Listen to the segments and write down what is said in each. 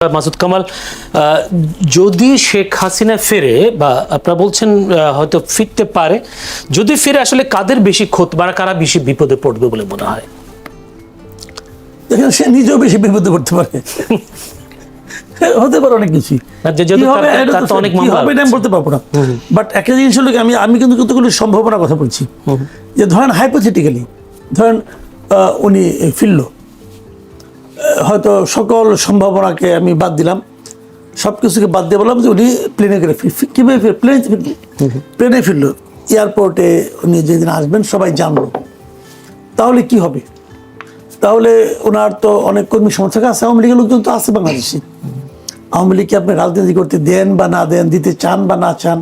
মাসুদ কামাল, যদি শেখ হাসিনা ফেরে বা আপনারা বলছেন হয়তো ফিরতে পারে, যদি ফিরে আসলে কাদের বেশি ক্ষতি বা কারা বেশি বিপদে পড়বে বলে মনে হয়? দেখেন, সে নিজেও বেশি বিপদে পড়তে পারে, হতে পারে অনেক কিছু আমি বলতে পারবো না। বাট একটা জিনিস হলো আমি কিন্তু কতগুলো সম্ভাবনার কথা বলছি, যে ধরেন হাইপোথেটিক্যালি ধরেন উনি ফিরল, হয়তো সকল সম্ভাবনাকে আমি বাদ দিলাম, সব কিছুকে বাদ দিয়ে বললাম যে উনি প্লেনে করে কীভাবে প্লেনে ফিরল, এয়ারপোর্টে উনি যেদিন আসবেন সবাই জানলো, তাহলে কি হবে? তাহলে ওনার তো অনেক কর্মী সমর্থক আছে, আওয়ামী লীগের লোকজন তো আছে বাংলাদেশে। আওয়ামী লীগকে আপনি রাজনীতি করতে দেন বা না দেন, দিতে চান বা না চান,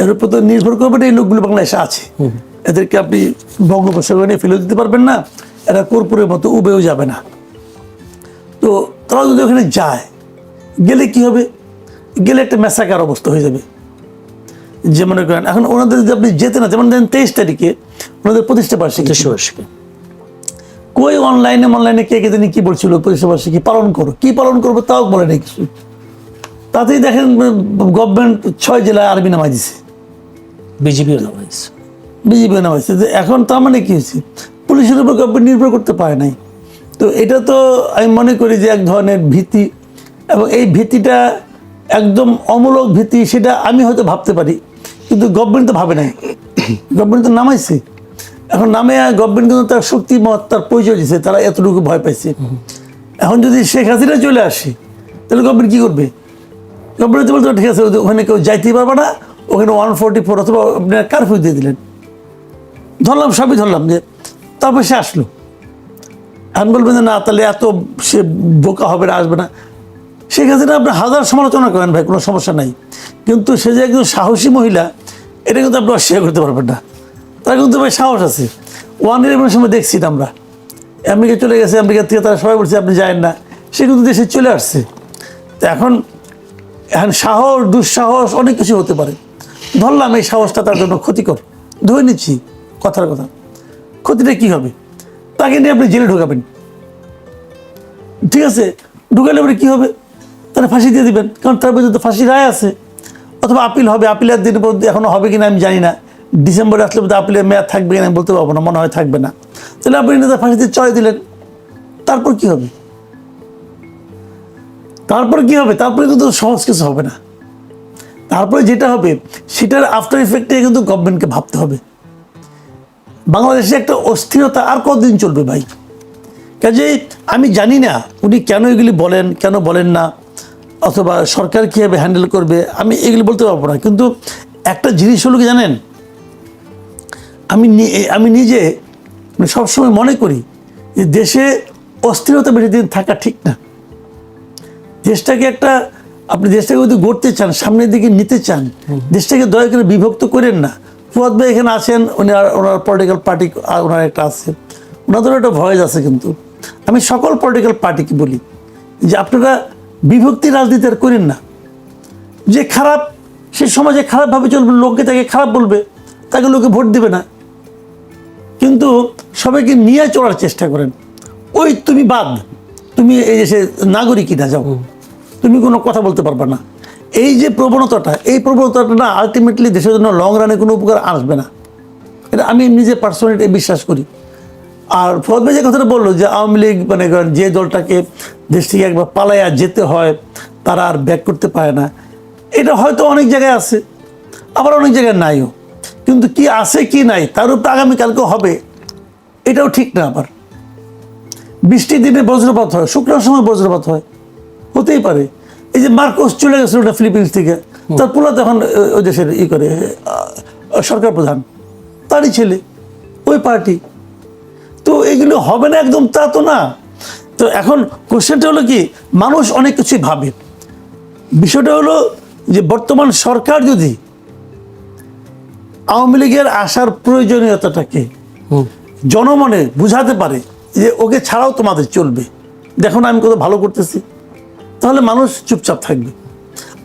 এর উপর তো নির্ভর করবেন এই লোকগুলো বাংলাদেশে আছে। এদেরকে আপনি বঙ্গোপসাগরে ফেলে দিতে পারবেন না, এরা কর্পূরের মতো উবেও যাবে না। তো তারা যদি ওখানে যায়, গেলে কি হবে? গেলে একটা ম্যাসাকার অবস্থা হয়ে যাবে। যে মনে করেন এখন ওনাদের যদি আপনি যেতে না, যেমন ধরেন 23 তারিখে ওনাদের প্রতিষ্ঠা বার্ষিকী, কই অনলাইনে কে কে জানি কি বলছিল, প্রতিষ্ঠা বার্ষিকী পালন করো, কি পালন করবো তাও বলে নেই কিছু। তাতেই দেখেন গভর্নমেন্ট 6 জেলায় আর্মি নামাই দিছে, বিজেপিও নামাইছে। এখন তার মানে কি হয়েছে? পুলিশের উপর গভর্নমেন্ট নির্ভর করতে পারে নাই। তো এটা তো আমি মনে করি যে এক ধরনের ভীতি, এবং এই ভীতিটা একদম অমূলক ভীতি, সেটা আমি হয়তো ভাবতে পারি, কিন্তু গভর্নমেন্ট তো ভাবে নাই। গভর্নমেন্ট তো নামাইছে, এখন নামে গভর্নমেন্ট কিন্তু তার শক্তিমত, তার পরিচয় দিচ্ছে, তারা এতটুকু ভয় পাইছে। এখন যদি শেখ হাসিনা চলে আসে, তাহলে গভর্নমেন্ট কী করবে? গভর্নমেন্ট বলতে ঠিক আছে, ওখানে কেউ যাইতেই পারবে না, ওখানে 144 অথবা আপনার কারফিউ দিয়ে দিলেন, ধরলাম, সবই ধরলাম, যে তারপর সে আসলো। এখন বলবেন যে না, তাহলে এত সে বোকা হবে না, আসবে না। শেখ হাসিনা আপনি হাজার সমালোচনা করেন ভাই, কোনো সমস্যা নাই, কিন্তু সে যে একজন সাহসী মহিলা, এটা কিন্তু আপনি অস্বীকার করতে পারবেন না। তার কিন্তু ভাই সাহস আছে। 1/11 সময় দেখছি আমরা, আমেরিকা চলে গেছে, আমেরিকা থেকে তারা সবাই বলছে আপনি যায়েন না, সে কিন্তু দেশে চলে আসছে। তো এখন সাহস, দুঃসাহস অনেক কিছু হতে পারে। ধরলাম এই সাহসটা তার জন্য ক্ষতিকর, ধরে নিচ্ছি কথার কথা, ক্ষতিটা কি হবে? তাকে নিয়ে আপনি জেলে ঢোকাবেন, ঠিক আছে, ঢুকালে পরে কী হবে? তারা ফাঁসি দিয়ে দিবেন, কারণ তার বিরুদ্ধে ফাঁসি রায় আছে, অথবা আপিল হবে। আপিলের দিন এখনো হবে কিনা আমি জানি না, ডিসেম্বরে আসলে বোধহয় আপিলের মেয়াদ থাকবে কিনা আমি বলতে পারবো না, মনে হয় থাকবে না। তাহলে আপনি নেতা ফাঁসিতে চড়াই দিলেন, তারপর কি হবে? তারপরে কিন্তু সহজ কিছু হবে না। তারপরে যেটা হবে সেটার আফটার ইফেক্টে কিন্তু গভর্নমেন্টকে ভাবতে হবে। বাংলাদেশে একটা অস্থিরতা আর কতদিন চলবে ভাই? কাজেই আমি জানি না উনি কেন এগুলি বলেন, কেন বলেন না, অথবা সরকার কীভাবে হ্যান্ডেল করবে, আমি এগুলি বলতে পারবো না। কিন্তু একটা জিনিস হলো কি জানেন, আমি নিজে সবসময় মনে করি যে দেশে অস্থিরতা বেশি দিন থাকা ঠিক না। দেশটাকে আপনি দেশটাকে যদি গড়তে চান, সামনের দিকে নিতে চান, দেশটাকে দয়া করে বিভক্ত করেন না। ফুয়াদ ভাই এখানে আছেন, ওনার পলিটিক্যাল পার্টি ওনার একটা আছে, ওনাদেরও একটা ভয়েস আছে। কিন্তু আমি সকল পলিটিক্যাল পার্টিকে বলি যে আপনারা বিভক্তি রাজনীতি আর করেন না। যে খারাপ, সে সমাজে খারাপভাবে চলবে, লোককে তাকে খারাপ বলবে, তাকে লোকে ভোট দেবে না। কিন্তু সবাইকে নিয়ে চলার চেষ্টা করেন। ওই তুমি বাদ, তুমি এই দেশে নাগরিকই না, যাও, তুমি কোনো কথা বলতে পারবে না। এই যে প্রবণতাটা না, আলটিমেটলি দেশের জন্য লং রানে কোনো উপকার আসবে না। এটা আমি নিজে পার্সোনালি বিশ্বাস করি। আর ফৌজ ভাই যে কথাটা বললো যে আওয়ামী লীগ মানে যে দলটাকে দেশ থেকে একবার পালাইয়া যেতে হয়, তারা আর ব্যাক করতে পারে না, এটা হয়তো অনেক জায়গায় আছে, আবার অনেক জায়গায় নাইও। কিন্তু কি আছে কি নাই তার উপর আগামীকালকে হবে, এটাও ঠিক না। আবার বৃষ্টির দিনে বজ্রপাত হয়, শুকনোর সময় বজ্রপাত হয়, হতেই পারে। এই যে মার্কোস চলে গেছে ওটা ফিলিপিন্স থেকে, তার পোলা তখন ওই দেশের করে সরকার প্রধান, তারই ছেলে, ওই পার্টি। তো এগুলো হবে না একদম, তা তো না। তো এখন কোশ্চেনটা হলো কি, মানুষ অনেক কিছুই ভাবে। বিষয়টা হলো যে বর্তমান সরকার যদি আওয়ামী লীগের আসার প্রয়োজনীয়তাটাকে জনমনে বুঝাতে পারে যে ওকে ছাড়াও তোমাদের চলবে, দেখো না আমি কত ভালো করতেছি, তাহলে মানুষ চুপচাপ থাকবে।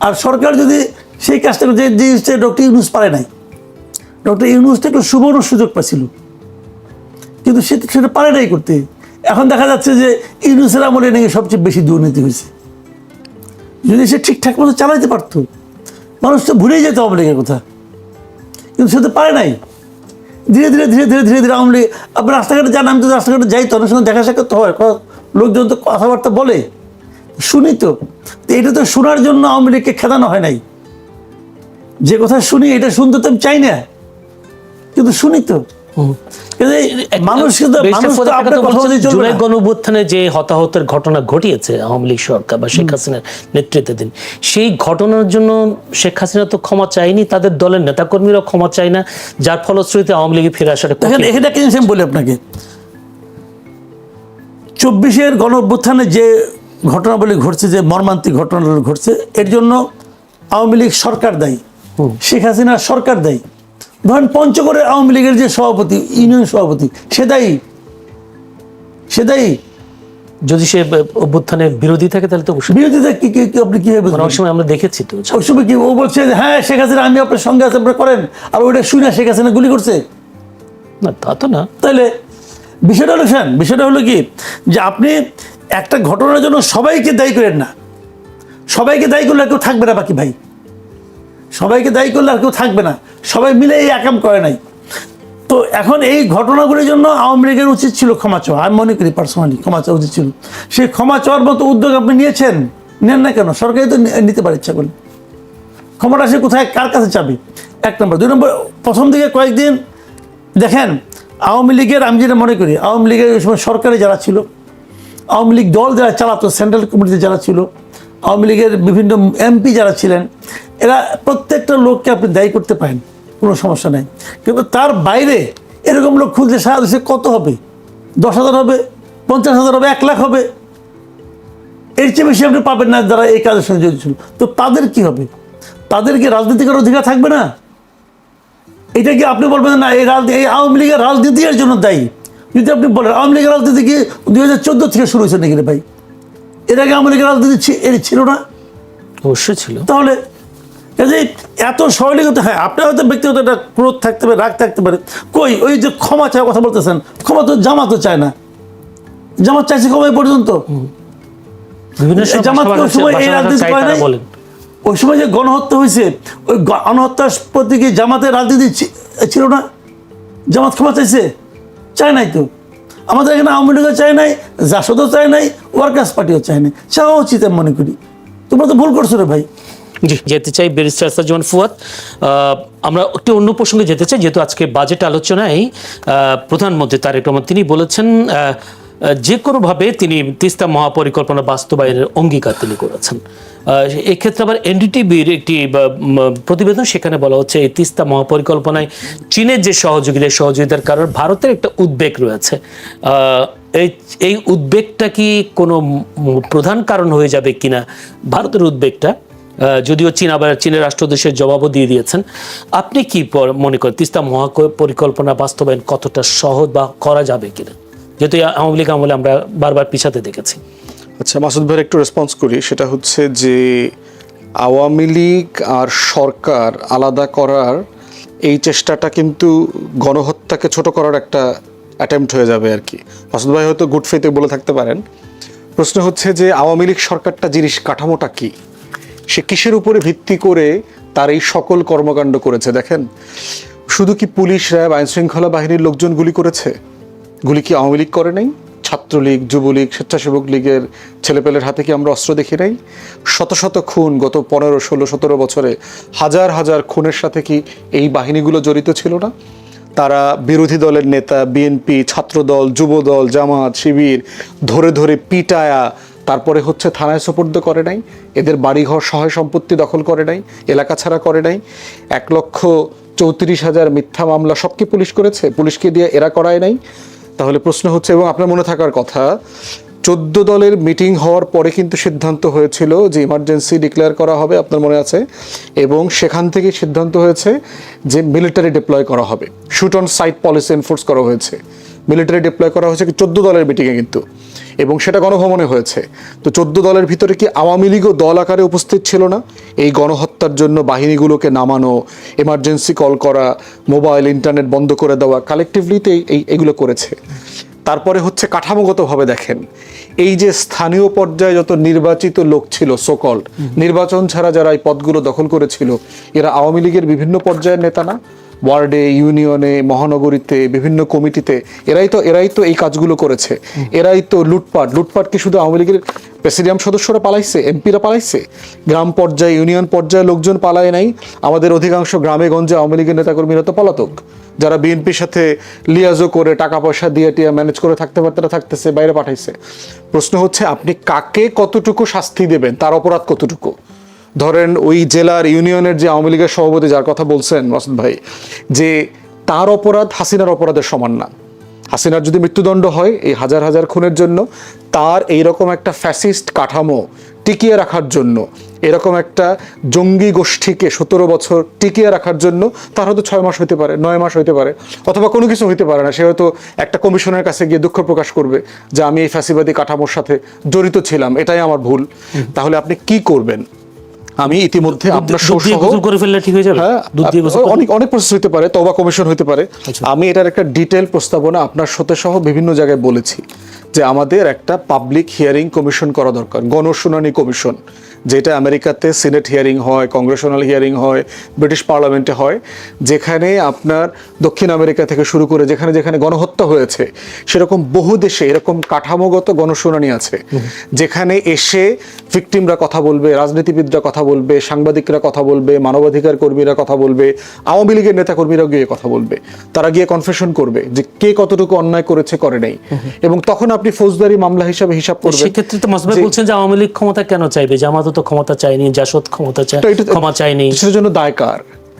আর সরকার যদি সেই কাজটা, যে জিনিসটা ডক্টর ইউনূস পারে নাই, ডক্টর ইউনূসটা একটু সুবর্ণ সুযোগ পাচ্ছিল, কিন্তু সেটা পারে নাই করতে। এখন দেখা যাচ্ছে যে ইউনূসের আমলে নাকি সবচেয়ে বেশি দুর্নীতি হয়েছে। যদি সে ঠিকঠাক মতো চালাইতে পারতো, মানুষ তো ভুলেই যেত আওয়ামী লীগের কথা, কিন্তু সে তো পারে নাই। ধীরে ধীরে ধীরে ধীরে ধীরে ধীরে আওয়ামী লীগ, আপনি রাস্তাঘাটে যান, আমি তো রাস্তাঘাটে যাই তো, অনেক সময় দেখা সাক্ষাৎ তো হয়, লোকজন তো কথাবার্তা বলে, শুনি তো। এটা তো শোনার জন্য আওয়ামী লীগকে খেদানো হয় নাই। যে কথা শুনি এটা শুনতে তো আমি চাই না, কিন্তু শুনি তো। মানুষ কিন্তু জুলাই গণঅভ্যুত্থানে যে হতাহতের ঘটনা ঘটিয়েছে আওয়ামী লীগ সরকার বা শেখ হাসিনার নেতৃত্বাধীন, সেই ঘটনার জন্য শেখ হাসিনা তো ক্ষমা চায়নি, তাদের দলের নেতাকর্মীরা ক্ষমা চায় না, যার ফলশ্রুতিতে আওয়ামী লীগে ফিরে আসাটা এটা কি আমি বলি আপনাকে, 24-এর গণঅভ্যুত্থানে যে ঘটনাবলী ঘটছে, যে মর্মান্তিক ঘটনাগুলো ঘটছে, এর জন্য আওয়ামী লীগ সরকার দায়ী, শেখ হাসিনা সরকার দায়ী। ধরেন পঞ্চগড়ের আওয়ামী লীগের যে সভাপতি, ইউনিয়ন সভাপতি, সে দায়ী। যদি সে অভ্যুত্থানের বিরোধী থাকে তাহলে তো বিরোধীতা কি আপনি কিভাবে বুঝবেন? অনেক সময় আমরা দেখেছি তো, ওই সময় কি ও বলছে যে হ্যাঁ শেখ হাসিনা আমি আপনার সঙ্গে আছে, আপনারা করেন, আর ওইটা শুনে শেখ হাসিনা গুলি করছে? না, তা তো না। তাহলে বিষয়টা হলো কি, যে আপনি একটা ঘটনার জন্য সবাইকে দায়ী করেন না। সবাইকে দায়ী করলে আর কেউ থাকবে না বাকি ভাই, সবাইকে দায়ী করলে আর কেউ থাকবে না, সবাই মিলে এই একাম করে নাই। তো এখন এই ঘটনাগুলির জন্য আওয়ামী লীগের উচিত ছিল ক্ষমা চাওয়া, আমি মনে করি পার্সোনালি ক্ষমা চাওয়া উচিত ছিল। সেই ক্ষমা চাওয়ার মতো উদ্যোগ আপনি নিয়েছেন, নেন না কেন? সরকারই তো নিতে পারে ইচ্ছা করলে। ক্ষমাটা সে কোথায়, কার কাছে চাবি? 1 নম্বর। 2 নম্বর, প্রথম দিকে কয়েকদিন দেখেন আওয়ামী লীগের, আমি যেটা মনে করি আওয়ামী লীগের ওই সময় সরকারে যারা ছিল, আওয়ামী লীগ দল যারা চালাতো, সেন্ট্রাল কমিটিতে যারা ছিল, আওয়ামী লীগের বিভিন্ন এমপি যারা ছিলেন, এরা প্রত্যেকটা লোককে আপনি দায়ী করতে পারেন, কোনো সমস্যা নেই। কিন্তু তার বাইরে এরকম লোক খুঁজতে সারা দেশে কত হবে? 10,000 হবে, 50,000 হবে, 1 লাখ হবে, এর চেয়ে বেশি আপনি পাবেন না যারা এই কাজের সঙ্গে জড়িত ছিল। তো তাদের কি হবে? তাদের কি রাজনীতি করার অধিকার থাকবে না? এটা কি আপনি বলবেন না এই আওয়ামী লীগের রাজনীতি এর জন্য দায়ী? যদি আপনি বলেন আওয়ামী লীগের রাজনীতি কি 2014 থেকে শুরু হয়েছে নাকি রে ভাই? এর আগে আওয়ামী লীগের রাজনীতি ছিল না? অবশ্যই ছিল। তাহলে এত সরলীকতা, হ্যাঁ আপনার হয়তো ব্যক্তিগত একটা ক্রোধ থাকতে পারে, রাগ থাকতে পারে, কই ওই যে ক্ষমা চাওয়ার কথা বলতেছেন, ক্ষমা তো জামাতও চায় না। জামাত চাইছে ক্ষমা পর্যন্ত, জামাত ওই সময় এই রাজনীতি করে নাই। ওই সময় যে গণহত্যা হয়েছে, ওই গণহত্যার প্রতি কি জামাতের রাজনীতি ছিল না? জামাত ক্ষমা চাইছে? চায় নাই তো। আমাদের এখানে আওয়ামী লীগও চায় নাই, জাসদও চায় নাই, ওয়ার্কার্স পার্টিও চায় নাই, চাওয়া উচিত আমি মনে করি। তোমরা তো ভুল করছো রে ভাই। জি, যেতে চাই ব্যারিস্টার আসাদুজ্জামান ফুয়াদ। আমরা একটি অন্য প্রসঙ্গে যেতে চাই, যেহেতু আজকে বাজেট আলোচনায় প্রধানমন্ত্রী তারেক রহমান তিনি বলেছেন যে কোনোভাবে তিনি তিস্তা মহাপরিকল্পনা বাস্তবায়নের অঙ্গীকার তিনি করেছেন। এক্ষেত্রে আবার এনডিটিভির একটি প্রতিবেদন, সেখানে বলা হচ্ছে এই তিস্তা মহাপরিকল্পনায় চীনের যে সহযোগিতার কারণে ভারতের একটা উদ্বেগ রয়েছে। এই উদ্বেগটা কি কোনো প্রধান কারণ হয়ে যাবে কিনা ভারতের উদ্বেগটা? যদিও চীনের রাষ্ট্রদূতের জবাবও দিয়ে দিয়েছেন। আপনি কি মনে করেন তিস্তা মহাপরিকল্পনা বাস্তবায়ন কতটা সহজ বা করা যাবে কিনা, যেহেতু আওয়ামী লীগ আমলে আমরা বারবার পিছাতে দেখেছি? আচ্ছা, মাসুদ ভাইয়ের একটু রেসপন্স করি। সেটা হচ্ছে যে আওয়ামী লীগ আর সরকার আলাদা করার এই চেষ্টাটা কিন্তু গণহত্যাকে ছোট করার একটা অ্যাটেম্প্ট হয়ে যাবে আর কি। মাসুদ ভাই হয়তো গুড ফেথে বলে থাকতে পারেন। প্রশ্ন হচ্ছে যে আওয়ামী লীগ সরকারটা জিনিস কাঠামোটা কি, সে কিসের উপরে ভিত্তি করে তার এই সকল কর্মকাণ্ড করেছে? দেখেন, শুধু কি পুলিশ, র্যাব, আইনশৃঙ্খলা বাহিনীর লোকজন গুলি করেছে? গুলি কি আওয়ামী লীগ করে নাই? ছাত্রলীগ, যুবলীগ, স্বেচ্ছাসেবক লীগের ছেলেপেলের হাতে কি আমরা অস্ত্র দেখি নাই? শত শত খুন গত 15, 16, 17 বছরে হাজার হাজার খুনের সাথে কি এই বাহিনীগুলো জড়িত ছিল না? তারা বিরোধী দলের নেতা, বিএনপি, ছাত্রদল, যুবদল, জামাত, শিবির ধরে ধরে পিটায়া তারপরে হচ্ছে থানায় সোপর্দ করে নাই, এদের বাড়িঘর সহায় সম্পত্তি দখল করে নাই, এলাকা ছাড়া করে নাই। 1,34,000 মিথ্যা মামলা সব কি পুলিশ করেছে? পুলিশকে দিয়ে এরা করায় নাই? তাহলে প্রশ্ন হচ্ছে, এবং আপনার মনে থাকার কথা 14 দলের মিটিং হওয়ার পরে কিন্তু সিদ্ধান্ত হয়েছিল যে ইমার্জেন্সি ডিক্লেয়ার করা হবে, আপনার মনে আছে? এবং সেখান থেকে সিদ্ধান্ত হয়েছে যে মিলিটারি ডিপ্লয় করা হবে, shoot on sight policy enforce করা হয়েছে, মিলিটারি ডিপ্লয় করা হয়েছে 14 দলের মিটিংয়ে কিন্তু, এবং সেটা গণভবনে হয়েছে। তো 14 দলের ভিতরে কি আওয়ামী লীগও দল আকারে উপস্থিত ছিল না? এই গণহত্যার জন্য বাহিনীগুলোকে নামানো, এমার্জেন্সি কল করা, মোবাইল ইন্টারনেট বন্ধ করে দেওয়া, কালেকটিভলিতে এগুলো করেছে। তারপরে হচ্ছে কাঠামোগতভাবে দেখেন, এই যে স্থানীয় পর্যায়ে যত নির্বাচিত লোক ছিল সোকল্ড, নির্বাচন ছাড়া যারা এই পদগুলো দখল করেছিল, এরা আওয়ামী লীগের বিভিন্ন পর্যায়ের নেতা না? ওয়ার্ডে, ইউনিয়নে, মহানগরীতে, বিভিন্ন কমিটিতে এরাই তো এই কাজগুলো করেছে। এরাই তো লুটপাট কি শুধু আওয়ামী লীগের প্রেসিডিয়াম সদস্যরা পালাইছে, এমপিরা পালাইছে? গ্রাম পর্যায়ে, ইউনিয়ন পর্যায়ে লোকজন পালায় নাই? আমাদের অধিকাংশ গ্রামে গঞ্জে আওয়ামী লীগের নেতাকর্মীরা তো পলাতক, যারা বিএনপির সাথে লিয়াজো করে টাকা পয়সা দিয়ে টিয়া ম্যানেজ করে থাকতে পারতে থাকতেছে, বাইরে পাঠাইছে। প্রশ্ন হচ্ছে আপনি কাকে কতটুকু শাস্তি দেবেন, তার অপরাধ কতটুকু? ধরেন ওই জেলার ইউনিয়নের যে আওয়ামী লীগের সভাপতি যার কথা বলছেন মাসুদ ভাই, যে তার অপরাধ হাসিনার অপরাধের সমান না। হাসিনার যদি মৃত্যুদণ্ড হয় এই হাজার হাজার খুনের জন্য, তার এইরকম একটা ফ্যাসিস্ট কাঠামো টিকিয়ে রাখার জন্য, এরকম একটা জঙ্গি গোষ্ঠীকে 17 বছর টিকিয়ে রাখার জন্য তার হয়তো 6 মাস হইতে পারে, 9 মাস হইতে পারে, অথবা কোনো কিছু হইতে পারে না। সে হয়তো একটা কমিশনের কাছে গিয়ে দুঃখ প্রকাশ করবে যে আমি এই ফ্যাসিবাদী কাঠামোর সাথে জড়িত ছিলাম, এটাই আমার ভুল। তাহলে আপনি কি করবেন? আমি ইতিমধ্যে আপনার করে ফেললে ঠিক হয়ে যাবে? অনেক প্রসেস হতে পারে, তওবা কমিশন হতে পারে। আমি এটার একটা ডিটেল প্রস্তাবনা আপনার সাথে সহ বিভিন্ন জায়গায় বলেছি যে আমাদের একটা পাবলিক হিয়ারিং কমিশন করা দরকার, গণশুনানি কমিশন, যেটা আমেরিকাতে সিনেট হিয়ারিং হয়, কংগ্রেশনাল হিয়ারিং হয়, ব্রিটিশ পার্লামেন্টে হয়, যেখানে আপনার দক্ষিণ আমেরিকা থেকে শুরু করে যেখানে যেখানে গণহত্যা হয়েছে সেরকম বহু দেশে এরকম কাঠামোগত গণশুনানি আছে, যেখানে এসে ভিকটিমরা কথা বলবে, রাজনীতিবিদরা কথা বলবে, সাংবাদিকরা কথা বলবে, মানবাধিকার কর্মীরা কথা বলবে, আওয়ামী লীগের নেতাকর্মীরাও গিয়ে কথা বলবে। তারা গিয়ে কনফেশন করবে যে কে কতটুকু অন্যায় করেছে, করে নাই, এবং তখন আপনি ফৌজদারি মামলা হিসাবে হিসাব করবেন। সেক্ষেত্রে তো মাসুদ ভাই বলছেন যে আওয়ামী লীগ ক্ষমতা কেন চাইবে? জামাত তো ক্ষমতা চায়নি, জাসদ ক্ষমা চায়নি, সেটার জন্য দায় কার?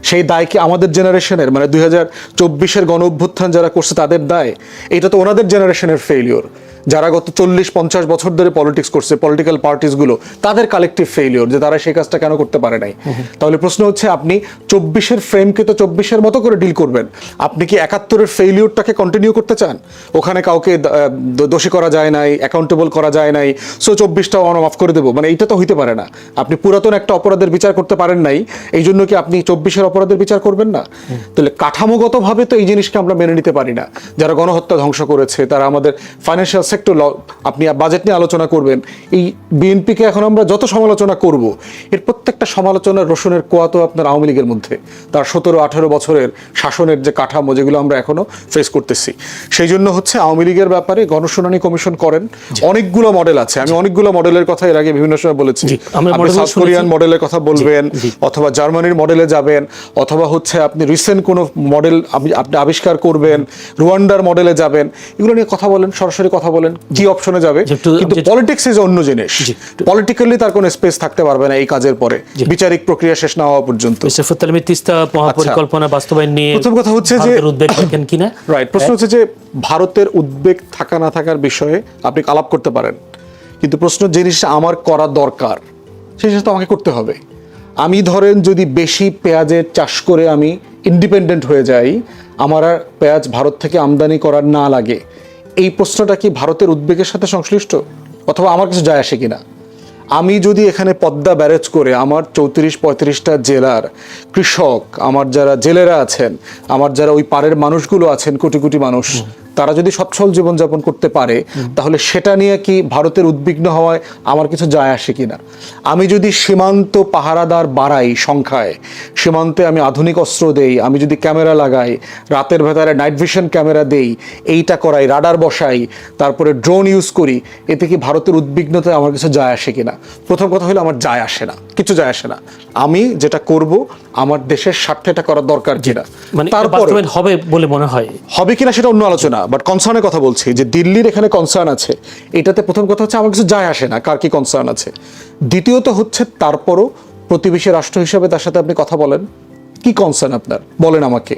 সেই দায় কি আমাদের জেনারেশনের, মানে 2024-এর গণ অভ্যুত্থান যারা করছে তাদের দায়? এটা তো ওনাদের জেনারেশনের ফেইলিওর, যারা গত 40-50 বছর ধরে পলিটিক্স করছে, পলিটিক্যাল পার্টিসগুলো, তাদের কালেকটিভ ফেইলিওর যে তারা সেই কাজটা কেন করতে পারে নাই। তাহলে প্রশ্ন হচ্ছে আপনি 24-এর ফ্রেমকে তো 24-এর মতো করে ডিল করবেন, আপনি কি 71-এর ফেইলিওরটাকে কন্টিনিউ করতে চান? ওখানে কাউকে দোষী করা যায় নাই, অ্যাকাউন্টেবল করা যায় নাই, সো 24টাও আমরা মাফ করে দেবো, মানে এটা তো হইতে পারে না। আপনি পুরাতন একটা অপরাধের বিচার করতে পারেন নাই, এই জন্য কি আপনি 24-এর অপরাধের বিচার করবেন না? তাহলে কাঠামোগতভাবে তো এই জিনিসকে আমরা মেনে নিতে পারি না। যারা গণহত্যা ধ্বংস করেছে, তারা আমাদের ফাইন্যান্সিয়াল সেক্টর, আপনি বাজেট নিয়ে আলোচনা করবেন, এই বিএনপিকে এখন আমরা যত সমালোচনা করব, এর প্রত্যেকটা সমালোচনার রসুনের কোয়া তো আপনার আওয়ামী লীগের মধ্যে, তার 17-18 বছরের শাসনের যে কাঠামো, যেগুলো আমরা এখনো ফেস করতেছি। সেই জন্য হচ্ছে আওয়ামী লীগের ব্যাপারে গণশুনানি কমিশন করেন। অনেকগুলো মডেল আছে, আমি অনেকগুলো মডেলের কথা এর আগে বিভিন্ন সময় বলেছি। আপনি সাউথ কোরিয়ান মডেলের কথা বলবেন, অথবা জার্মানির মডেলে যাবেন, অথবা হচ্ছে আপনি রিসেন্ট কোনো মডেল আপনি আবিষ্কার করবেন, রুয়ান্ডার মডেলে যাবেন, এগুলো নিয়ে কথা বলেন, সরাসরি কথা বলেন কি অপশনে যাবে। কিন্তু পলিটিক্স ইজ অন্য জিনিস, পলিটিক্যালি তার কোনো স্পেস থাকতে পারবে না এই কাজের পরে, বিচারিক প্রক্রিয়া শেষ না হওয়া পর্যন্ত। তিস্তা মহাপরিকল্পনা বাস্তবায়ন নিয়ে প্রথম কথা হচ্ছে যে উদ্বেগ থাকেন কিনা, রাইট, প্রশ্ন হচ্ছে যে ভারতের উদ্বেগ থাকা না থাকার বিষয়ে আপনি আলাপ করতে পারেন, কিন্তু প্রশ্ন জিনিসটা আমার করা দরকার সেই জিনিসটা আমাকে করতে হবে। আমি ধরেন যদি বেশি পেঁয়াজের চাষ করে আমি ইন্ডিপেন্ডেন্ট হয়ে যাই, আমার আর পেঁয়াজ ভারত থেকে আমদানি করার না লাগে, এই প্রশ্নটা কি ভারতের উদ্বেগের সাথে সংশ্লিষ্ট, অথবা আমার কিছু যায় আসে কিনা? আমি যদি এখানে পদ্মা ব্যারেজ করে আমার 34-35টা জেলার কৃষক, আমার যারা জেলেরা আছেন, আমার যারা ওই পাড়ের মানুষগুলো আছেন, কোটি কোটি মানুষ, তারা যদি সচ্ছল জীবনযাপন করতে পারে, তাহলে সেটা নিয়ে কি ভারতের উদ্বিগ্ন হওয়ায় আমার কিছু যায় আসে কিনা? আমি যদি সীমান্ত পাহারাদার বাড়াই সংখ্যায়, সীমান্তে আমি আধুনিক অস্ত্র দেই, আমি যদি ক্যামেরা লাগাই, রাতের ভেতরে নাইট ভিশন ক্যামেরা দেই, এইটা করাই, রাডার বসাই, তারপরে ড্রোন ইউজ করি, এতে কি ভারতের উদ্বিগ্নতায় আমার কিছু যায় আসে কিনা? প্রথম কথা হলো আমার যায় আসে না, কিছু যায় আসে না। আমি যেটা করব আমার দেশের স্বার্থে এটা করার দরকার কিনা, তারপর হবে বলে মনে হয়, হবে কিনা সেটা অন্য আলোচনা, বাট কনসার্নের কথা বলছি যে দিল্লির এখানে কনসার্ন আছে, এটাতে প্রথম কথা হচ্ছে আমার কিছু যায় আসে না কার কি কনসার্ন আছে। দ্বিতীয়ত হচ্ছে তারপরও প্রতিবেশী রাষ্ট্র হিসাবে তার সাথে আপনি কথা বলেন, কি কনসার্ন আপনার বলেন আমাকে,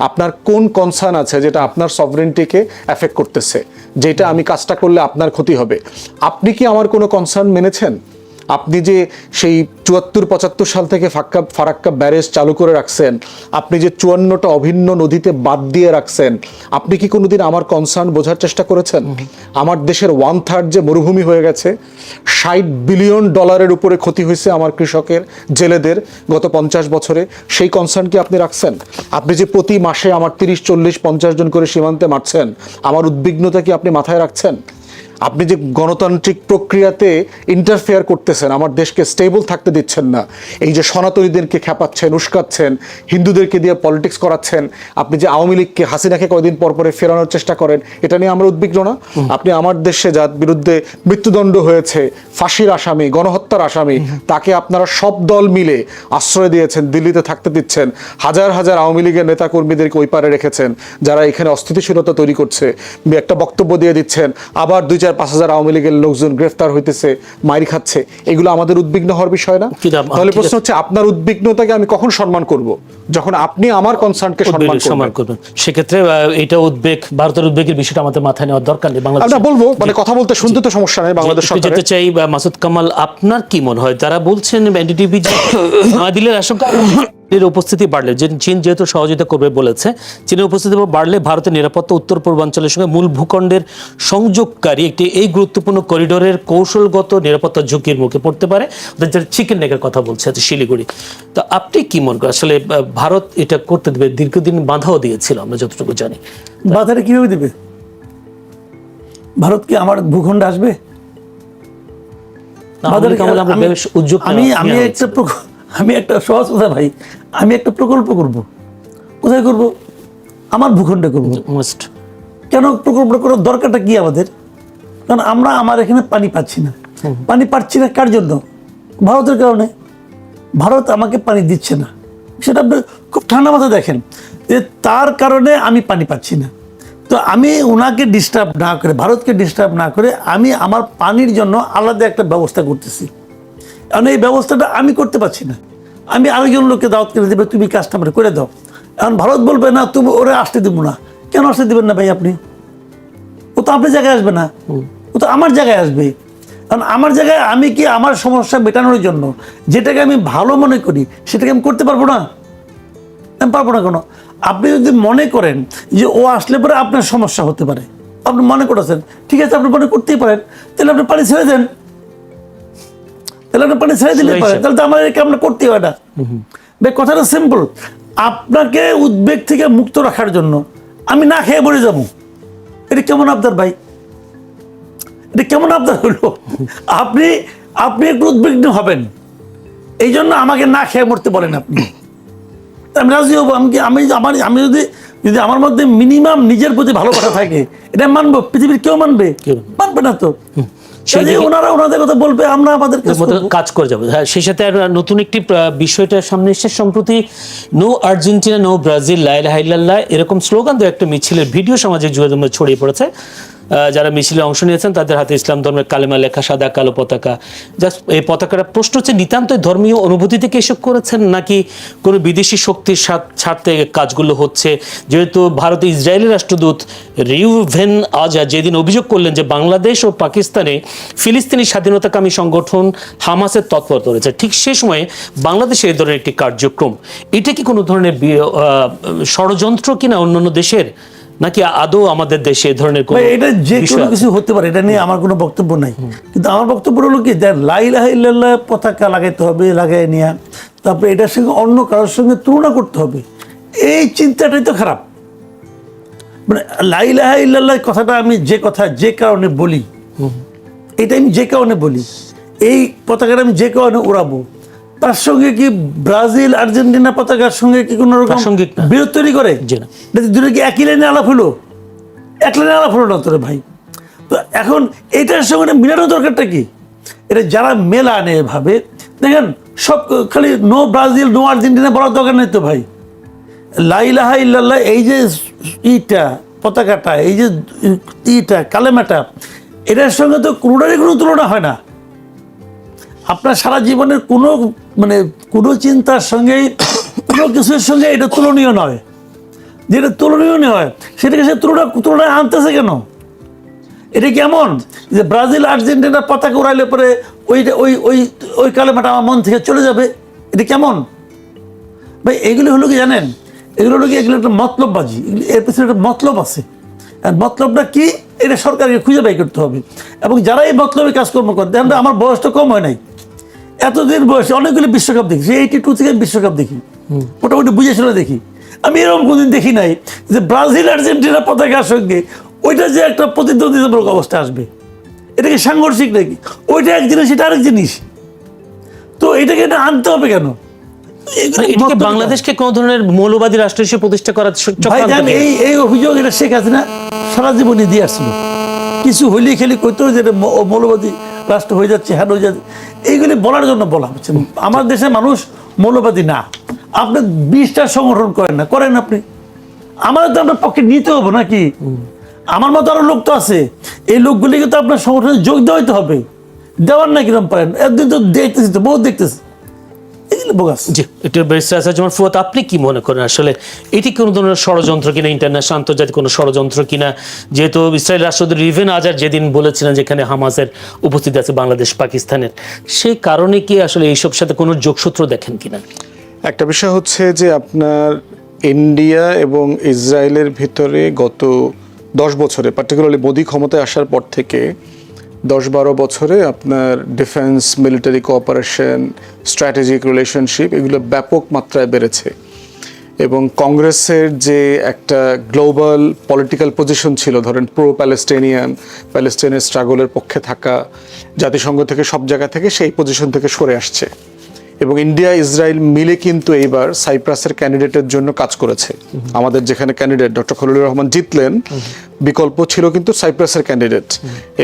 আপনার কোন কনসার্ন আছে যেটা আপনার সভরেন্টিকে এফেক্ট করতেছে, যেটা আমি কাজটা করলে আপনার ক্ষতি হবে। আপনি কি আমার কোনো কনসার্ন মেনেছেন? আপনি যে সেই 74-75 সাল থেকে ফারাক্কা ব্যারেজ চালু করে রাখছেন, আপনি যে 54টা অভিন্ন নদীতে বাদ দিয়ে রাখছেন, আপনি কি কোনোদিন আমার কনসার্ন বোঝার চেষ্টা করেছেন? আমার দেশের 1/3 যে মরুভূমি হয়ে গেছে, $60 বিলিয়ন উপরে ক্ষতি হয়েছে আমার কৃষকের, জেলেদের গত 50 বছরে, সেই কনসার্ন কি আপনি রাখছেন? আপনি যে প্রতি মাসে আমার 30, 40, 50 জন করে সীমান্তে মারছেন, আমার উদ্বিগ্নতা কি আপনি মাথায় রাখছেন? আপনি যে গণতান্ত্রিক প্রক্রিয়াতে ইন্টারফেয়ার করতেছেন, আমার দেশকে স্টেবল থাকতে দিচ্ছেন না, এই যে সনাতনীদেরকে খেপাচ্ছেন, উস্কাচ্ছেন, হিন্দুদেরকে দিয়ে পলিটিক্স করাচ্ছেন, আপনি যে আওয়ামী লীগকে, হাসিনাকে কয়দিন পর পরে ফেরানোর চেষ্টা করেন, এটা নিয়ে আমরা উদ্বিগ্ন না? আপনি আমার দেশে যার বিরুদ্ধে মৃত্যুদণ্ড হয়েছে, ফাঁসির আসামি, গণহত্যার আসামি, তাকে আপনারা সব দল মিলে আশ্রয় দিয়েছেন, দিল্লিতে থাকতে দিচ্ছেন, হাজার হাজার আওয়ামী লীগের নেতাকর্মীদেরকে ওই পারে রেখেছেন যারা এখানে অস্থিতিশীলতা তৈরি করছে, একটা বক্তব্য দিয়ে দিচ্ছেন, আবার 2-4-5 হাজার আওয়ামী লীগের লোকজন গ্রেফতার হইতেছে, মাইর খাচ্ছে। এগুলো আমাদের উদ্বিগ্ন হওয়ার বিষয় না? তাহলে প্রশ্ন হচ্ছে, আপনার উদ্বিগ্নতাকে আমি কখন সম্মান করব? যখন আপনি আমার কনসার্নকে সম্মান করবেন। সেক্ষেত্রে এটা উদ্বেগ, ভারতের উদ্বেগের বিষয়টা আমাদের মাথায় নেওয়ার দরকার নেই। আমরা বলবো, মানে কথা বলতে শুনতে তো সমস্যা নেই। বাংলাদেশ সরকার যেতে চাই। মাসুদ কামাল, আপনার কি মনে হয়, তারা বলছেন এনডিটিভি নয়াদিল্লির আশঙ্কা চীনের উপস্থিতি বাড়লে, চীন যেহেতু সহযোগিতা করবে বলেছে, চীনের উপস্থিতি বাড়লে ভারতের নিরাপত্তা উত্তর পূর্বাঞ্চলের সঙ্গে মূল ভূখণ্ডের সংযোগকারী এই গুরুত্বপূর্ণ করিডোরের কৌশলগত নিরাপত্তা ঝুঁকির মুখে পড়তে পারে। যেটা চিকেন নেকের কথা বলছে শিলিগুড়ি। তো আপনি কি মনে করেন, আসলে ভারত এটা করতে দেবে? দীর্ঘদিন বাধাও দিয়েছিল, আমরা যতটুকু জানি। বাধাটা কিভাবে দেবে? ভারত কি আমার ভূখণ্ডে আসবে? আমি একটা সহজ কথা ভাই, আমি একটা প্রকল্প করব। কোথায় করব? আমার ভূখণ্ডে করব। কেন প্রকল্প করার দরকারটা কি আমাদের? কারণ আমরা আমার এখানে পানি পাচ্ছি না। পানি পাচ্ছি না কার জন্য? ভারতের কারণে। ভারত আমাকে পানি দিচ্ছে না, সেটা আপনি খুব ঠান্ডা মাথায় দেখেন যে তার কারণে আমি পানি পাচ্ছি না। তো আমি ওনাকে ডিস্টার্ব না করে, ভারতকে ডিস্টার্ব না করে, আমি আমার পানির জন্য আলাদা একটা ব্যবস্থা করতেছি। কারণ এই ব্যবস্থাটা আমি করতে পারছি না। আমি আরেকজন লোককে দাওয়াত করে দেবে, তুমি কাজটা আমার করে দাও। এখন ভারত বলবে না, তুমি ওরে আসতে দেবো না। কেন আসতে দেবেন না ভাই আপনি? ও তো আপনার জায়গায় আসবে না, ও তো আমার জায়গায় আসবে। কারণ আমার জায়গায় আমি কি আমার সমস্যা মেটানোর জন্য যেটাকে আমি ভালো মনে করি সেটাকে আমি করতে পারবো না? আমি পারবো না কেন? আপনি যদি মনে করেন যে ও আসলে পরে আপনার সমস্যা হতে পারে, আপনি মনে করেছেন, ঠিক আছে, আপনি মনে করতেই পারেন, তাহলে আপনি পানি ছেড়ে দেন। তাহলে আপনি পানি ছেড়ে দিলে পারেন, তাহলে তো আমার একে আমরা করতেই হয় না। ভাই কথাটা সিম্পল। আপনাকে উদ্বেগ থেকে মুক্ত রাখার জন্য আমি না খেয়ে মরে যাবো, এটা কেমন আবদার ভাই? এটা কেমন আবদার হলো? আপনি আপনি একটু উদ্বিগ্ন হবেন, এই জন্য আমাকে না খেয়ে মরতে বলেন আপনি। আমি রাজি হবো। আমি যদি আমার মধ্যে মিনিমাম নিজের প্রতি ভালোবাসা থাকে, এটা মানবো। পৃথিবীর কেউ মানবে? মানবে না তো। ওনারা ওনাদের কথা বলবে, আমরা আমাদের কাজ করে যাবো। হ্যাঁ, সেই সাথে নতুন একটি বিষয়টা সামনে এসে, সম্প্রতি নো আর্জেন্টিনা, নো ব্রাজিল, লা ইলাহা ইল্লাল্লাহ এরকম স্লোগান দিয়ে একটা মিছিলের ভিডিও সামাজিক যোগাযোগে ছড়িয়ে পড়েছে। যারা মিছিলে অংশ নিয়েছেন তাদের হাতে ইসলাম ধর্মের কালেমা লেখা সাদা কালো পতাকা। জাস্ট এই পতাকাটা, প্রশ্ন হচ্ছে, নিতান্ত ধর্মীয় অনুভূতি থেকে এসব করেছেন নাকি কোনো বিদেশি শক্তির স্বার্থে কাজগুলো হচ্ছে? যেহেতু ভারতে ইসরায়েলি রাষ্ট্রদূত রিউভেন আজা যেদিন অভিযোগ করলেন যে বাংলাদেশ ও পাকিস্তানে ফিলিস্তিনি স্বাধীনতাকামী সংগঠন হামাসের তৎপরতা রয়েছে, ঠিক সেই সময়ে বাংলাদেশে এই ধরনের একটি কার্যক্রম, এটা কি কোনো ধরনের ষড়যন্ত্র কিনা অন্যান্য দেশের, নাকি আদৌ আমাদের দেশে এই ধরনের কোনো? এটা যে কোনো কিছু হতে পারে, এটা নিয়ে আমার কোনো বক্তব্য নাই। কিন্তু আমার বক্তব্য হলো কি, লা ইলাহা ইল্লাল্লাহ পতাকা লাগাইতে হবে, লাগাই নিয়ে তারপরে এটার সঙ্গে অন্য কারোর সঙ্গে তুলনা করতে হবে, এই চিন্তাটাই তো খারাপ। মানে লা ইলাহা ইল্লাল্লাহ কথাটা আমি যে কারণে বলি, এটা আমি যে কারণে বলি, এই পতাকাটা আমি যে কারণে উড়াবো, তার সঙ্গে কি ব্রাজিল আর্জেন্টিনা পতাকার সঙ্গে কি কোনো রকম বিরোধ তৈরি করে? দুটো কি একই লাইনে আলাপ হলো? এক লাইনে আলাপ হলো না তোরে ভাই। তো এখন এইটার সঙ্গে মিলানোর দরকারটা কি? এটা যারা মেলানে ভাবে, দেখেন সব খালি নো ব্রাজিল, নো আর্জেন্টিনা বলার দরকার নেই তো ভাই। লা ইলাহা ইল্লাল্লাহ এই যে পতাকাটা, এই যে কালেমাটা, এটার সঙ্গে তো কোনোটারই কোনো তুলনা হয় না। আপনার সারা জীবনের কোনো চিন্তার সঙ্গে, কোনো কিছুর সঙ্গে এটা তুলনীয় নয়। যেটা তুলনীয় নয় সেটাকে সে তুলনায় আনতেছে কেন? এটা কেমন যে ব্রাজিল আর্জেন্টিনার পতাকা উড়াইলে পরে ওই কালেমাটা আমার মন থেকে চলে যাবে? এটা কেমন ভাই? এগুলি হলো কি জানেন, এগুলো একটা মতলববাজি। এর পেছনে একটা মতলব আছে। আর মতলবটা কি, এটা সরকারকে খুঁজে বাই করতে হবে। এবং যারা এই মতলবে কাজকর্ম করে, দেখেন আমার বয়সটা কম হয় নাই, এতদিন বয়সে অনেকগুলি বিশ্বকাপ দেখি, 82 থেকে বিশ্বকাপ দেখি, মোটামুটি বুঝে শুনে দেখি। আমি এরকম কোনদিন দেখি নাই যে ব্রাজিল আর্জেন্টিনা পতাকার সঙ্গে ওইটা যে একটা প্রতিদ্বন্দ্বিতামূলক অবস্থা আসবে। এটাকে সাংঘর্ষিক নাকি? ওইটা এক জিনিস, এটা আরেক জিনিস। তো এটাকে এটা আনতে হবে কেন? এটাকে বাংলাদেশকে কোন ধরনের মৌলবাদী রাষ্ট্র হিসেবে প্রতিষ্ঠা করার চক্রান্ত ভাইজান, কি? এই অভিযোগ এটা শেখ হাসিনা সারা জীবনে দিয়ে আসছিল। কিছু হইলে খেলে কইতো যে এটা মৌলবাদী রাষ্ট্র হয়ে যাচ্ছে, হ্যাঁ হয়ে যাচ্ছে, এইগুলি বলার জন্য বলা হচ্ছে। আমার দেশের মানুষ মৌলবাদী না। আপনি 20টা সংগঠন করেন না, করেন আপনি, আমাদের তো আপনার পক্ষে নিতে হবে নাকি? আমার মতো আরো লোক তো আছে, এই লোকগুলিকে তো আপনার সংগঠনে যোগ দেওয়াইতে হবে। দেওয়ার না কিরম পারেন? একদিন তো দেখতেছি, তো বহুত দেখতেছি, এগুলো বোগাস। জি, একটু ব্যারিস্টার আসাদুজ্জামান ফুয়াদ, আপনি কি মনে করেন আসলে এটি কোন ধরনের ষড়যন্ত্র কিনা, ইন্টারন্যাশনাল আন্তর্জাতিক কোনো ষড়যন্ত্র কিনা? যেহেতু ইসরায়েল রাষ্ট্রদূত রিভেন আজার যেদিন বলেছিলেন যেখানে হামাসের উপস্থিতি আছে বাংলাদেশ পাকিস্তানের, সেই কারণে কি আসলে এইসব সাথে কোনো যোগসূত্র দেখেন কিনা? একটা বিষয় হচ্ছে যে আপনার ইন্ডিয়া এবং ইসরায়েলের ভিতরে গত 10 বছরে, পার্টিকুলারলি মোদি ক্ষমতায় আসার পর থেকে 10-12 বছরে আপনার defence, military cooperation, strategic relationship এগুলো ব্যাপক মাত্রায় বেড়েছে। এবং কংগ্রেসের যে একটা গ্লোবাল পলিটিক্যাল পজিশন ছিল, ধরেন প্রো প্যালেস্টাইনের স্ট্রাগলের পক্ষে থাকা, জাতিসংঘ থেকে সব জায়গা থেকে সেই পজিশন থেকে সরে আসছে। এবং ইন্ডিয়া ইসরায়েল মিলে কিন্তু এইবার সাইপ্রাসের ক্যান্ডিডেটের জন্য কাজ করেছে। আমাদের যেখানে ক্যান্ডিডেট ডক্টর খলিলুর রহমান জিতলেন, বিকল্প ছিল কিন্তু সাইপ্রাসের ক্যান্ডিডেট।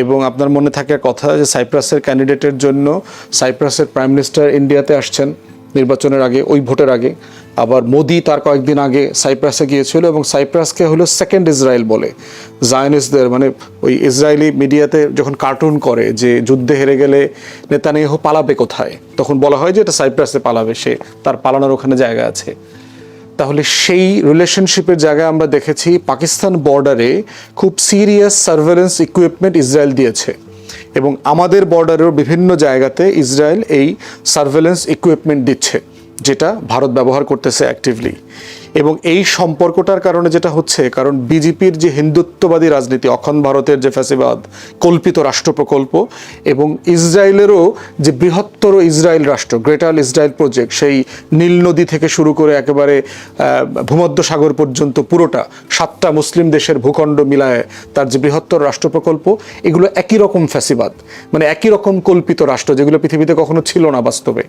এবং আপনার মনে থাকার কথা যে সাইপ্রাসের ক্যান্ডিডেটের জন্য সাইপ্রাসের প্রাইম মিনিস্টার ইন্ডিয়াতে আসছেন নির্বাচনের আগে, ওই ভোটের আগে। আবার মোদি তার কয়েকদিন আগে সাইপ্রাসে গিয়েছিল এবং সাইপ্রাসকে হলো সেকেন্ড ইসরায়েল বলে। জায়নিস্টদের মানে ওই ইসরায়েলি মিডিয়াতে যখন কার্টুন করে যে যুদ্ধে হেরে গেলে নেতানিয়াহু পালাবে কোথায়, তখন বলা হয় যে এটা সাইপ্রাসে পালাবে, সে তার পালানোর ওখানে জায়গা আছে। তাহলে সেই রিলেশনশিপের জায়গায় আমরা দেখেছি পাকিস্তান বর্ডারে খুব সিরিয়াস সার্ভেলেন্স ইকুইপমেন্ট ইসরায়েল দিয়েছে এবং আমাদের বর্ডারের বিভিন্ন জায়গাতে ইসরায়েল এই সার্ভেলেন্স ইকুইপমেন্ট দিচ্ছে, যেটা ভারত ব্যবহার করতেছে অ্যাক্টিভলি। এবং এই সম্পর্কটার কারণে যেটা হচ্ছে, কারণ বিজেপির যে হিন্দুত্ববাদী রাজনীতি, অখণ্ড ভারতের যে ফ্যাসিবাদ, কল্পিত রাষ্ট্র প্রকল্প, এবং ইসরায়েলেরও যে বৃহত্তর ইসরায়েল রাষ্ট্র, গ্রেটার ইসরায়েল প্রজেক্ট, সেই নীল নদী থেকে শুরু করে একেবারে ভূমধ্য সাগর পর্যন্ত পুরোটা 7টা মুসলিম দেশের ভূখণ্ড মিলায় তার যে বৃহত্তর রাষ্ট্র প্রকল্প, এগুলো একই রকম ফ্যাসিবাদ, মানে একই রকম কল্পিত রাষ্ট্র, যেগুলো পৃথিবীতে কখনো ছিল না বাস্তবে।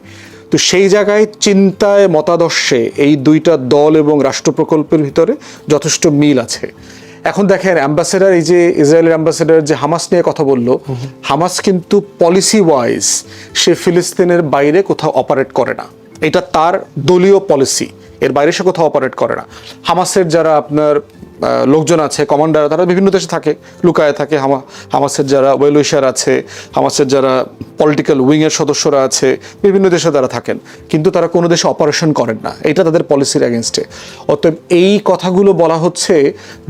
তো সেই জায়গায় চিন্তায়, মতাদর্শে এই দুইটা দল এবং রাষ্ট্র প্রকল্পের ভিতরে যথেষ্ট মিল আছে। এখন দেখেন অ্যাম্বাসেডার, এই যে ইসরায়েলের অ্যাম্বাসেডার যে হামাস নিয়ে কথা বললো, হামাস কিন্তু পলিসি ওয়াইজ সে ফিলিস্তিনের বাইরে কোথাও অপারেট করে না, এটা তার দলীয় পলিসি, এর বাইরে সে কোথাও অপারেট করে না। হামাসের যারা আপনার লোকজন আছে, কমান্ডার, তারা বিভিন্ন দেশে থাকে, লুকায় থাকে। হামাসের যারা ওয়েল উইশার আছে, হামাসের যারা পলিটিক্যাল উইংয়ের সদস্যরা আছে, বিভিন্ন দেশে তারা থাকেন, কিন্তু তারা কোনো দেশে অপারেশন করেন না, এটা তাদের পলিসির এগেনস্টে। অতএব এই কথাগুলো বলা হচ্ছে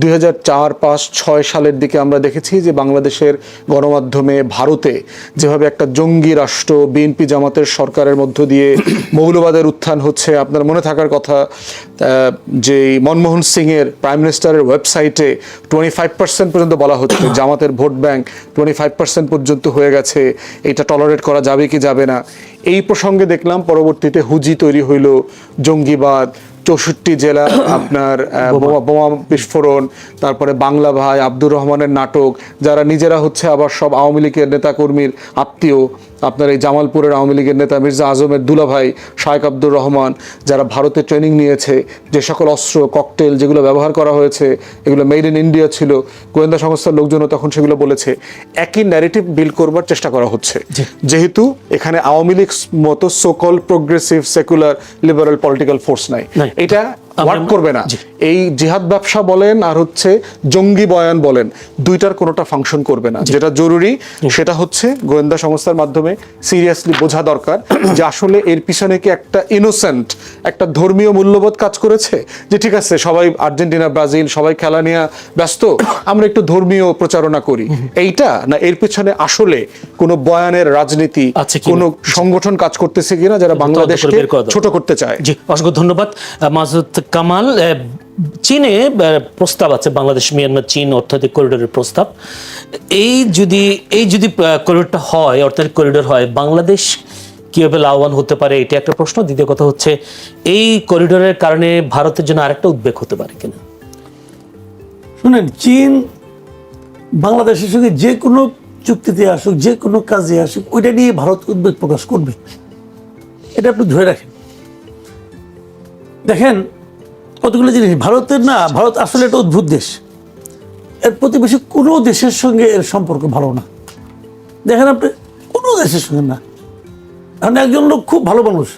2004-5-6 সালের দিকে আমরা দেখেছি যে বাংলাদেশের গণমাধ্যমে ভারতে যেভাবে একটা জঙ্গি রাষ্ট্র, বিএনপি জামাতের সরকারের মধ্য দিয়ে মৌলবাদের উত্থান হচ্ছে। আপনার মনে থাকার কথা যে মনমোহন সিংয়ের প্রাইম মিনিস্টারের ওয়েবসাইটে 25% পর্যন্ত বলা হচ্ছে জামাতের ভোট ব্যাংক 25% পর্যন্ত হয়ে গেছে, এটা টলারেট করা যাবে কি যাবে না। এই প্রসঙ্গে দেখলাম পরবর্তীতে হুজি তৈরি হইল, জঙ্গিবাদ, 64 জেলা আপনার বোমা বিস্ফোরণ, তারপরে বাংলা ভাই, আব্দুর রহমানের নাটক, যারা নিজেরা হচ্ছে আবার সব আওয়ামী লীগের নেতাকর্মীর আত্মীয়। আপনার এই জামালপুরের আওয়ামী লীগের নেতা মির্জা আজমের দুলাভাই শায়েক আব্দুর রহমান, যারা ভারতে ট্রেনিং নিয়েছে, যে সকল অস্ত্র, ককটেল যেগুলো ব্যবহার করা হয়েছে এগুলো মেড ইন ইন্ডিয়া ছিল, গোয়েন্দা সংস্থার লোকজনও তখন সেগুলো বলেছে। একই ন্যারেটিভ বিল্ড করবার চেষ্টা করা হচ্ছে, যেহেতু এখানে আওয়ামী লীগ মতো so called progressive secular liberal political force নাই, এটা ওয়ার্ক করবে না। এই জিহাদ ব্যবসা বলেন আর হচ্ছে জঙ্গি বয়ান বলেন, দুইটার কোনোটা ফাংশন করবে না। যেটা জরুরি সেটা হচ্ছে গোয়েন্দা সংস্থার মাধ্যমে সিরিয়াসলি বোঝা দরকার যে আসলে এর পিছনে কি একটা ইনোসেন্ট, একটা ধর্মীয় মূল্যবোধ কাজ করেছে, যে ঠিক আছে সবাই আর্জেন্টিনা, ব্রাজিল সবাই খেলা নিয়ে ব্যস্ত, আমরা একটু ধর্মীয় প্রচারণা করি, এইটা না এর পিছনে আসলে কোনো বয়ানের রাজনীতি, কোনো সংগঠন কাজ করতেছে কিনা যারা বাংলাদেশকে ছোট করতে চায়। জি, অসংখ্য ধন্যবাদ মাসুদ কামাল। চীনে প্রস্তাব আছে, বাংলাদেশ মিয়ানমার চীন অর্থনৈতিক করিডোরের প্রস্তাব। এই যদি করিডোরটা হয়, অর্থনৈতিক করিডোর হয়, বাংলাদেশ কিভাবে লাভবান হতে পারে, এটা একটা প্রশ্ন। দ্বিতীয় কথা হচ্ছে এই করিডোরের কারণে ভারতের জন্য আরেকটা উদ্বেগ হতে পারে কিনা। শুনেন, চীন বাংলাদেশের সঙ্গে যে কোনো চুক্তিতে আসুক, যে কোনো কাজে আসুক, ওইটা নিয়ে ভারত উদ্বেগ প্রকাশ করবে। এটা আপনি ধরে রাখেন। দেখেন কতগুলো জিনিস ভারত আসলে একটা অদ্ভুত দেশ। এর প্রতিবেশী কোনো দেশের সঙ্গে এর সম্পর্ক ভালো না। দেখেন আপনি, কোনো দেশের সঙ্গে না। কারণ একজন লোক খুব ভালো মানুষ,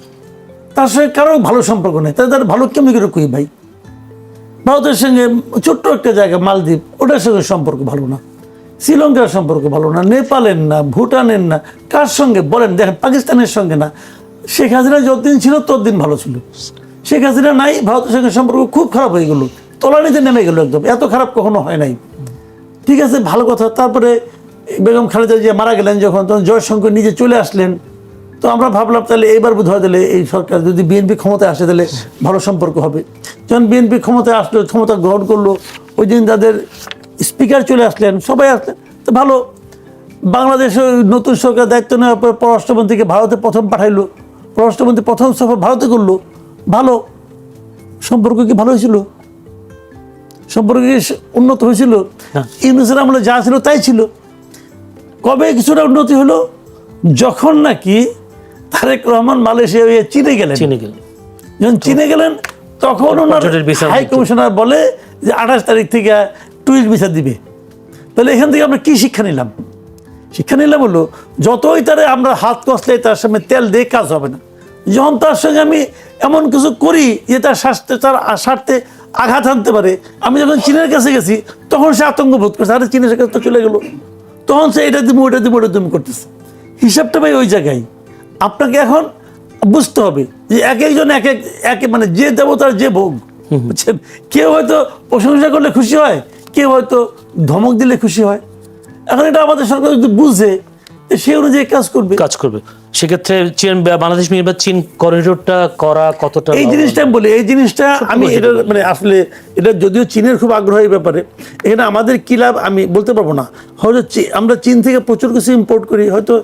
তার সঙ্গে কারো ভালো সম্পর্ক নেই, তাদের ভালো কেমনি করে কই ভাই। ভারতের সঙ্গে ছোট্ট একটা জায়গা মালদ্বীপ, ওটার সঙ্গে সম্পর্ক ভালো না। শ্রীলঙ্কার সম্পর্ক ভালো না, নেপালের না, ভুটানের না, কার সঙ্গে বলেন? দেখেন পাকিস্তানের সঙ্গে না। শেখ হাসিনা যতদিন ছিল ততদিন ভালো ছিল। শেখ হাসিনা নাই, ভারতের সঙ্গে সম্পর্ক খুব খারাপ হয়ে গেল, তলানিতে নেমে গেল একদম। এত খারাপ কখনো হয় নাই। ঠিক আছে, ভালো কথা। তারপরে বেগম খালেদা জিয়া মারা গেলেন যখন, তখন জয়শঙ্কর নিজে চলে আসলেন। তো আমরা ভাবলাম তাহলে এইবার বোধ হয় তাহলে এই সরকার যদি বিএনপি ক্ষমতায় আসে তাহলে ভালো সম্পর্ক হবে। যখন বিএনপি ক্ষমতায় আসলো, ক্ষমতা গ্রহণ করলো, ওই দিন তাদের স্পিকার চলে আসলেন, সবাই আসলেন, তো ভালো। বাংলাদেশের নতুন সরকার দায়িত্ব নেওয়ার পর পররাষ্ট্রমন্ত্রীকে ভারতে প্রথম পাঠাইলো, পররাষ্ট্রমন্ত্রী প্রথম সফর ভারতে করলো, ভালো। সম্পর্ক কি ভালো হয়েছিল? সম্পর্ক কি উন্নত হয়েছিল? ইউনূসের আমলে যা ছিল তাই ছিল। কবে কিছুটা উন্নতি হলো? যখন নাকি তারেক রহমান মালয়েশিয়া চীনে গেলেন। যখন চীনে গেলেন তখন ওনার হাই কমিশনার বলে যে 28 তারিখ থেকে ট্যুরিস্ট ভিসা দিবে। তাহলে এখান থেকে আমরা কি শিক্ষা নিলাম? শিক্ষা নিলাম হলো, যতই তারে আমরা হাত কষলে তার সামনে তেল দিয়ে কাজ হবে না। যখন তার সঙ্গে আমি এমন কিছু করি যে তার স্বার্থে আঘাত আনতে পারে, আমি যখন চীনের কাছে গেছি তখন সে আতঙ্ক বোধ করছে, আরে চীনের কাছে তো চলে গেল, তখন সে এটা দিব ওটা দিব ওটা তুমি করতেছে। হিসাবটা ভাই ওই জায়গায় আপনাকে এখন বুঝতে হবে যে এক একজন এক মানে যে দেবতার যে ভোগ, বুঝছেন? কেউ হয়তো প্রশংসা করলে খুশি হয়, কেউ হয়তো ধমক দিলে খুশি হয়। এখন এটা আমাদের সরকার যদি বুঝে সে অনুযায়ী কাজ করবে। সেক্ষেত্রে বাংলাদেশ মিয়ানমার চীন করিডোরটা করা কতটা, এই জিনিসটা আমি বলি, এই জিনিসটা আমি এটা মানে আসলে এটা যদিও চীনের খুব আগ্রহ এই ব্যাপারে, এখানে আমাদের কি লাভ আমি বলতে পারবো না। হয়তো আমরা চীন থেকে প্রচুর কিছু ইম্পোর্ট করি, হয়তো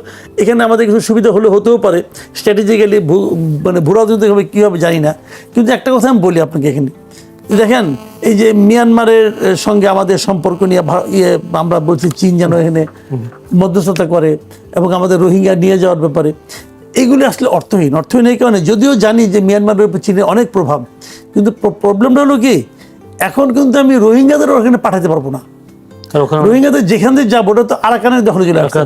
এখানে আমাদের কিছু সুবিধা হতেও পারে, স্ট্র্যাটেজিক্যালি মানে ভূরাজনৈতিকভাবে কী হবে জানি না। কিন্তু একটা কথা আমি বলি আপনাকে, এখানে দেখেন এই যে মিয়ানমারের সঙ্গে আমাদের সম্পর্ক নিয়ে আমরা বলছি চীন যেন এখানে মধ্যস্থতা করে এবং আমাদের রোহিঙ্গা নিয়ে যাওয়ার ব্যাপারে, এইগুলি আসলে অর্থহীন এই কারণে, যদিও জানি যে মিয়ানমারের উপর চীনের অনেক প্রভাব, কিন্তু প্রবলেমটা হলো কি, এখন কিন্তু আমি রোহিঙ্গাদের ওখানে পাঠাতে পারবো না। রোহিঙ্গাদের যেখান থেকে যাবো ওটা তো আরাকানের দখলে চলে আসছে।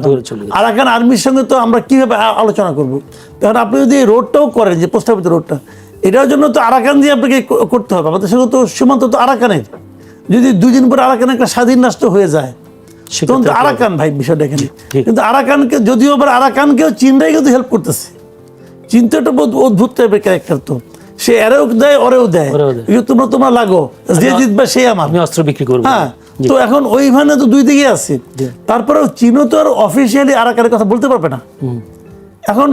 আরাকান আর্মির সঙ্গে তো আমরা কিভাবে আলোচনা করবো? কারণ আপনি যদি এই রোডটাও করেন, যে প্রস্তাবিত রোডটা, এটার জন্য তো আরাকান দিয়ে আপনাকে করতে হবে। আমাদের সঙ্গে তো সীমান্ত তো আরাকানের। যদি 2 দিন পরে আরাকান একটা স্বাধীন রাষ্ট্র হয়ে যায় তখন তো আরাকান ভাই বিষয়টা এখানে। কিন্তু আরাকানকে যদিও আবার আরাকানকেও চীনরাই কিন্তু হেল্প করতেছে। চীন তো একটা অদ্ভুত টাইপের ক্যারেক্টার, তো সে এরেও দেয় ওরেও দেয়, তোমরা লাগো, যে জিতবে সে আমার, আমি অস্ত্র বিক্রি করবো। হ্যাঁ, তো এখন ওইখানে তো 2 দিকে আছে। তারপরেও চীনও তো আর অফিসিয়ালি আরাকানের কথা বলতে পারবে না। এখন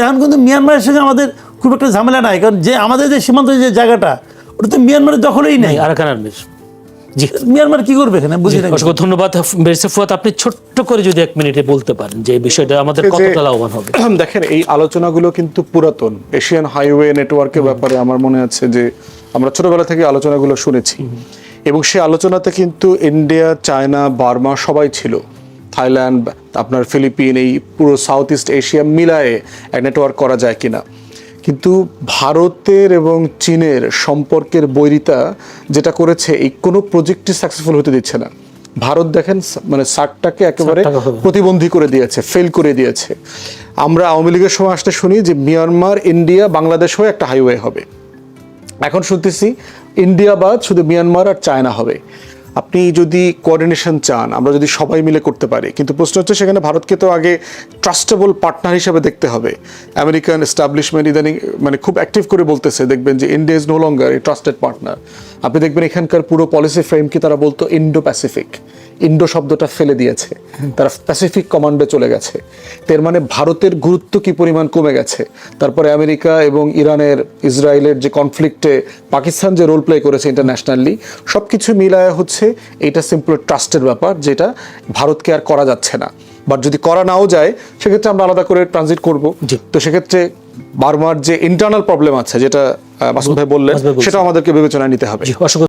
এখন কিন্তু মিয়ানমারের সঙ্গে আমাদের খুব একটা ঝামেলা নাই, কারণ যে আমাদের যে সীমান্ত যে জায়গাটা ওটা তো মিয়ানমারের দখলেই নেই। আরাকান আর্মির মিয়ানমার কি করবে এখানে বুঝি না। অসংখ্য ধন্যবাদ ব্যারিস্টার ফুয়াদ, আপনি ছোট্ট করে যদি 1 মিনিটে বলতে পারেন যে এই বিষয়টা আমাদের কতটা লাভবান হবে। দেখেন এই আলোচনাগুলো কিন্তু পুরাতন। এশিয়ান হাইওয়ে নেটওয়ার্কের ব্যাপারে আমার মনে আছে যে আমরা ছোটবেলা থেকে আলোচনাগুলো শুনেছি, এবং সেই আলোচনাতে কিন্তু ইন্ডিয়া, চায়না, বার্মা সবাই ছিল, থাইল্যান্ড, আপনার ফিলিপিন, এই পুরো সাউথ ইস্ট এশিয়া মিলায়ে এক নেটওয়ার্ক করা যায় কিনা। কিন্তু ভারতের এবং চীনের সম্পর্কের বৈরিতা যেটা করেছে, এই কোনো প্রজেক্টই সাকসেসফুল হতে দিচ্ছে না। ভারত দেখেন মানে সার্কটাকে একেবারে প্রতিবন্ধী করে দিয়েছে, ফেল করে দিয়েছে। আমরা আওয়ামী লীগের সময় আসতে শুনি যে মিয়ানমার, ইন্ডিয়া, বাংলাদেশ হয়ে একটা হাইওয়ে হবে। এখন শুনতেছি ইন্ডিয়া বাদ শুধু মিয়ানমার আর চায়না হবে। আপনি যদি কোঅর্ডিনেশন চান, আমরা যদি সবাই মিলে করতে পারি, কিন্তু প্রশ্ন হচ্ছে সেখানে ভারতকে তো আগে ট্রাস্টেবল পার্টনার হিসেবে দেখতে হবে। আমেরিকান এস্টাবলিশমেন্ট ইদানিং মানে খুব অ্যাক্টিভ করে বলতেছে, দেখবেন যে India is no longer a trusted partner. আপনি দেখবেন এখানকার পুরো পলিসি ফ্রেমকে তারা বলতো ইন্ডো প্যাসিফিক, ইন্ডো শব্দটা ফেলে দিয়েছে, তারা প্যাসিফিক কমান্ডে চলে গেছে। এর মানে ভারতের গুরুত্ব কি পরিমাণ কমে গেছে। তারপরে আমেরিকা এবং ইসরায়েলের যে কনফ্লিক্টে পাকিস্তান যে রোল প্লে করেছে ইন্টারন্যাশনালি, সব কিছু মিলায় হচ্ছে এইটা সিম্পল ট্রাস্টের ব্যাপার, যেটা ভারতকে আর করা যাচ্ছে না। বাট যদি করা নাও যায় সেক্ষেত্রে আমরা আলাদা করে ট্রানজিট করব। তো সেক্ষেত্রে বার্মার যে ইন্টারনাল প্রবলেম আছে, যেটা মাসুদ ভাই বললেন, সেটা আমাদেরকে বিবেচনায় নিতে হবে।